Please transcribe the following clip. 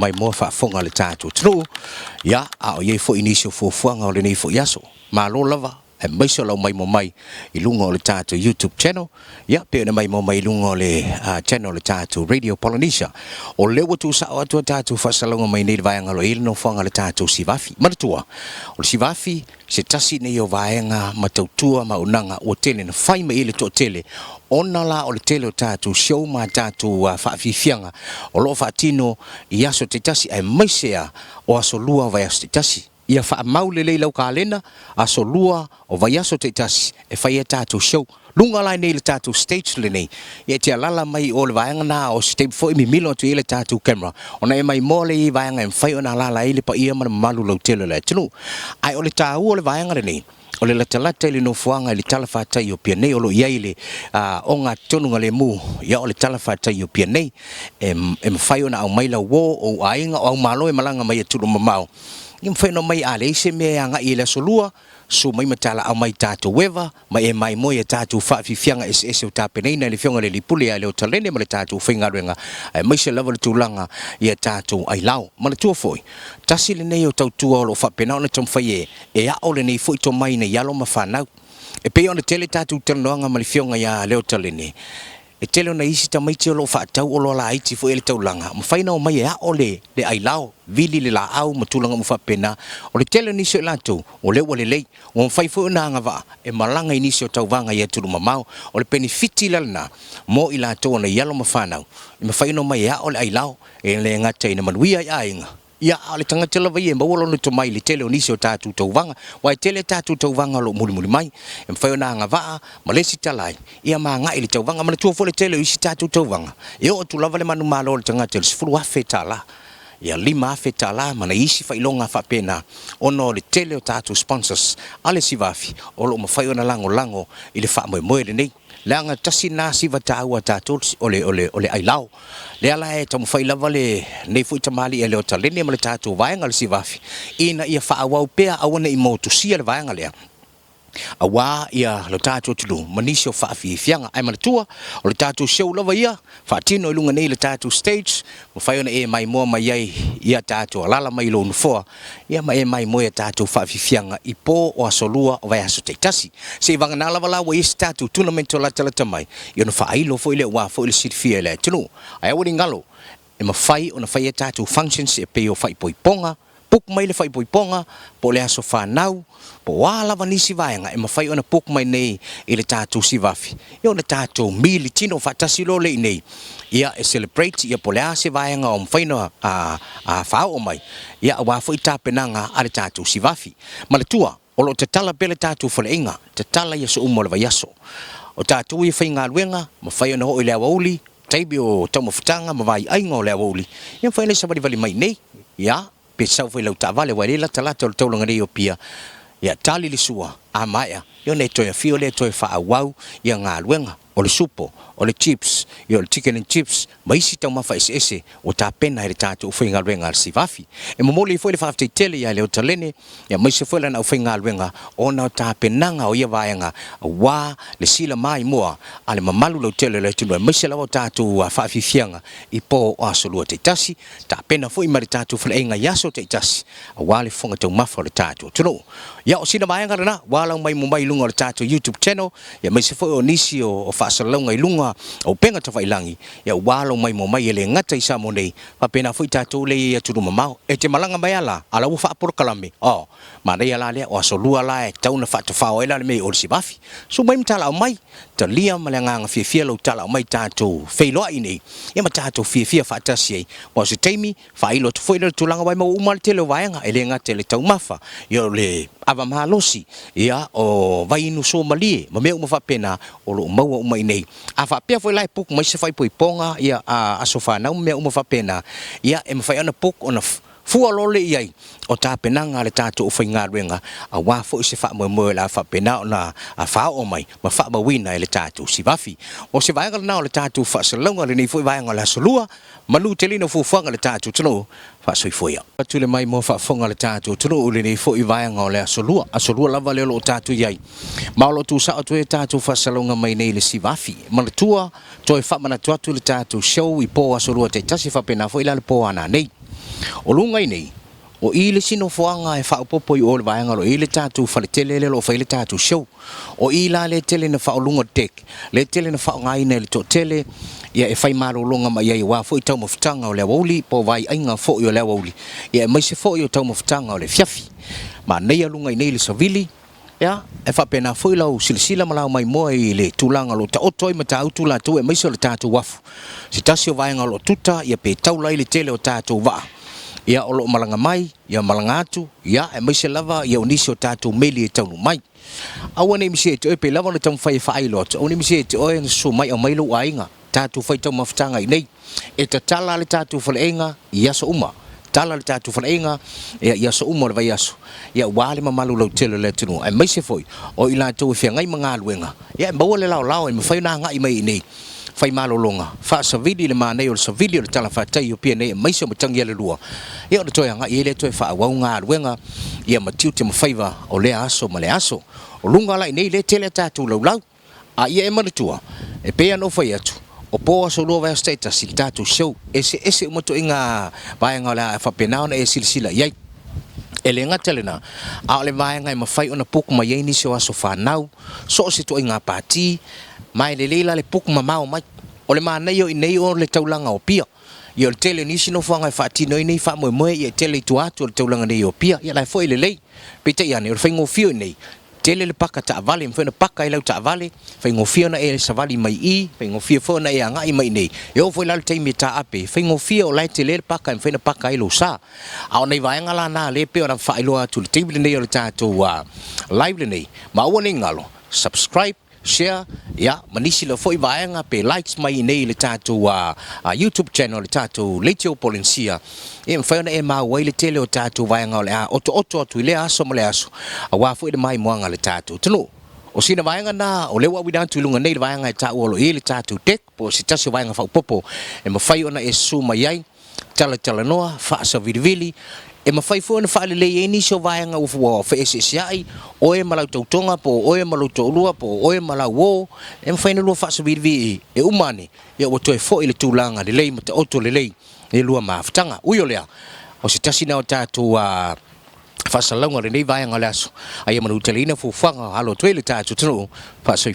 mai mo fa fonga le tatu tru ya a o ye fo inisio fo fuanga o le nei fo yaso ma lo lava e mai so lo mai mo mai I lunga o le tatu YouTube channel ya pe na mai mo mai lunga o le channel le tatu Radio Polynesia o le watu sa o tatu fa salonga mai nei vaanga lo il no fonga le tatu sivafi matua o sivafi se tasi nei o vaenga matautua maunanga o tele na fai mai ile to tele ona la o le tele o tatu show ma tatu fa fifianga o lo fa tino ia so te tasi ai mai sea o aso lua vai aso te tasi ia fa maule le lau kalena aso lua o vai aso te tasi e fai e tatu show lunga lai nei le tatu stage le nei ia te alala mai o le vaenga na o step fo mi milo tu ile tatu camera ona e mai mole I vaenga e fai ona lala ile pa ia mana malu lau tele le tunu ai o le tau o le vaenga le nei o le latalata ili no fuanga ili talafata I o pia nei o lo iaile o ngā tonunga le mu ia o le talafata I o pia nei e mawhai ona au maila wo o ainga o au malo e malanga mai atulu mamao I mwhai no mai ale ise me anga I le solua so mai matala au mai tātou wewa mai e mai moi e tātou whaafifianga ese o tāpenei na le fionga le lipule a leo talene ma le tātou whaingaruenga mai se lava le tūlanga I a tātou ai lau ma le tua foi tasi le nei o tautua o lo whapenao na tamwhai e a ole nei foi to mai na yalo ma whanau e pe ona tele tātou tanoanga ma le fionga ia leo talene e tele ona isi ta mai te o lo whaatau o lo la aiti foi ele taulanga ma whaina o mai e a ole le ai lau vili le la au matulanga mu whapena o le tele nisi o lato o le wale lei o mwhai fo na anga wa e malanga nisi o tauwanga ia turu mamau o le benefiti lalna mo I lato na yalo mawhanau e mwhai no mai a ole ai lau e le ngata ina manuia ai ainga ia ale tanga tela vai e mawolo no to mai le tele nisi o tatu tauwanga wa tele tatu tauwanga lo muli mai e mwhai na anga wa malesi talai ia ma nga ile tauwanga ma tuo fo le tele isi tatu tauwanga e o tu lava le manu malo le tanga tele sifuru afetala ia lima afetala mana isi failonga whapena ono le tele o tatu sponsors ale sivafi o lo mawhai ona lango I le wha moe le nei Leanga tasi na siva taua tātou ole ai lau. Le ala e tamu whai lava le nei fui tamali e leo talene ma le tātou vaenga le sivafi. Ina ia whaawau pea awana I motu sia le vaenga lea. Awa ia lo tātou tulu manisi o whaafi fianga ai manatua o le tātou show lava ia whaatino I lunga nei le tātou stage mo whai ona e mai moa mai ai ia tātou alala mai lo nufoa ia mai e mai moa ia tātou whaafi fianga I pō o asolua o vai aso teitasi se vanga nā lava lawa isi tātou tunamento la talata mai I ona whaailo fo ile ua fo ile sirifia ile tunu ai awari ngalo e ma whai ona whai e tātou functions e pe o whai poiponga puk mai le whai poiponga po le aso whanau po wala vanisi vaenga e mawhai ona puk mai nei I le tātou sivafi I ona tātou mili tino whatasi lo le nei ia e celebrate ia po le ase vaenga o mwhai no a whao o mai ia a wafo I tāpenanga a le tātou sivafi ma le tua o lo te tala pele tātou whale inga te tala ia so umo le vaiaso o tātou I whai ngā luenga mawhai ona ho I le awauli taibi o taumawhitanga mawai ainga o le awauli ia mwhai le sabari vali mai nei ia pe sau foi lau tavale wa lela talata o taulanga nei o pia ia tali le sua a maia yo ne toia fio le toia fa awau ia ngā luenga o le supo o le chips i o le chicken and chips maisi tau mafa ese o tā pena le tātou o whainga luenga al sivafi e mamoli foi le whaafte tele ia leo talene ia maisi foi lana o whainga luenga o na o tā penanga o ia vaenga wā le sila mai mua ale mamalu lau tele le tunu maisi lau o tātou whaafifianga I pō o asolua te tasi tā pena foi ma le tātou whalaenga yaso te tasi a wā le whonga tau mafa o le tātou tunu ia o sina vaenga rana wā lau mai mumai lunga o le tātou YouTube channel ia maisi foi o nisi o whaasalonga I lunga o penga ta whailangi ia walo mai mo mai ele ngata I samo nei papena foi tātou le ia turu mamau e te malanga mai ala ua whaaporo kalame ma rei ala lea o asolua la e tauna whaatawhao ela le mei o le sivafi so mai mtala o mai ta lia ma le nganga fia lau tala o mai tātou whailoa I nei ia ma tātou fia whaatasi ei o se teimi whailo tu foi le tulanga wai mau umale tele o vaenga ele ngata le tau mafa ia le ava mahalosi ia o vai inu so malie ma mea umawhapena o lo maua umai nei a whapea foi lai puk mai se whai poiponga ia a aso whanau mea umawhapena ia e mawhai ana puk ona fua lole iai o tā penanga le tātou o whainga ruenga a wafo I se wha moe la whapena o na a whao o mai ma wha mawina le tātou sivafi o se vaenga nao le tātou whaasalonga le nei fui vaenga la solua manu te lino fufuanga le tātou tano wha soi fuia atu le mai mo whaafonga le tātou tano le nei fui vaenga o le asolua lava le lo tātou iai maolo tu sa atu e tātou whaasalonga mai nei le sivafi ma le tua toi wha mana tuatu le tātou show I po asolua te tasi whapena fo ila le po ana nei o lunga nei o ile sino foanga e fa popo i ole vaanga lo ile tatu fa le tele le lo fa ile tatu show o ila le tele na fa lunga tek le tele na fa ngai ne le to tele ia e fai maro longa ma ia wa fo i tau mafutanga o le woli po vai ainga fo i o le woli ia mai se fo i o tau mafutanga o le fiafi ma nei lunga nei le savili ia e fa pena fo i lau silsila ma lau mai mo i le tulanga lo ta otoi ma ta utula tu e mai se le tatu wafu si tasio vaanga lo tuta ia pe tau lai le tele o tatu va ia o lo malanga mai ia malanga atu ia e mai se lava ia onisi o tatu meli e taunu mai awa nei misi e pe lava le tamu fai fai lot o nei misi e o e so mai o mai lo ainga tatu fai tau mafutanga i nei e ta tala le tatu falaenga ia so uma tala le tatu falaenga ia so uma le vai aso ia wale mamalu lo tele le tunu e mai se foi o ila tu fia ngai manga luenga ia bawa le lao e mafai na ngai mai nei fai malo longa fa sa vidi le manei o sa vidi le tala fa tai o pia nei mai se matangi le lua ia o toia ngai le toi fa wa nga luenga ia matiu te mafaiva o le aso ma le aso o lunga lai nei le tele tatu lau a ia e manatua e pe no fai atu o po so lo va status si tatu show ese moto inga vai nga la fa pena na e silsila ia ele nga telena a le vai nga mafai ona puku mai ni so aso fa nau so se to inga pati mai le leila le puku mamao mai o le mana yo nei o le taulanga o pia yo le tele ni sino fanga fa ti noi nei fa mo ye tele tu atu le taulanga nei o pia ya la foi le lei pita ya ne o fengo fio nei tele le paka ta vale mfena paka ila ta vale fengo fio na e sa vale mai i fengo fio fo na e anga i mai nei yo foi la te mi ta ape fengo fio o la tele le paka mfena paka ilo sa a nei vai ngala na le pe o na fa ilo atu le tele nei o ta to live nei ma o nei ngalo subscribe share ya manisi lo foi vaenga pe likes mai nei le tatu YouTube channel le tatu Letio Polencia e mfana e ma wai tele o tatu vaenga le oto tu le aso mo le aso wa foi de mai moanga le tatu tunu o sina vaenga na o le wa widan tu lunga nei le vaenga ta o le tatu tek po si taso vaenga fa popo e mafai ona e su mai ai tala noa fa sa vidvili e mafai fo na fa le e ni so vai nga ufo fa SSI o e malau tonga po o e malau lua po o e malau wo e mafai na lua fa so virvi e umani e o to e fo ile tulanga le lei mata oto le lei e lua maftanga uyo lea o se tasina o tatu fa salonga le nei vai nga laso ai manu telina fu fanga halo toile tatu tro fa so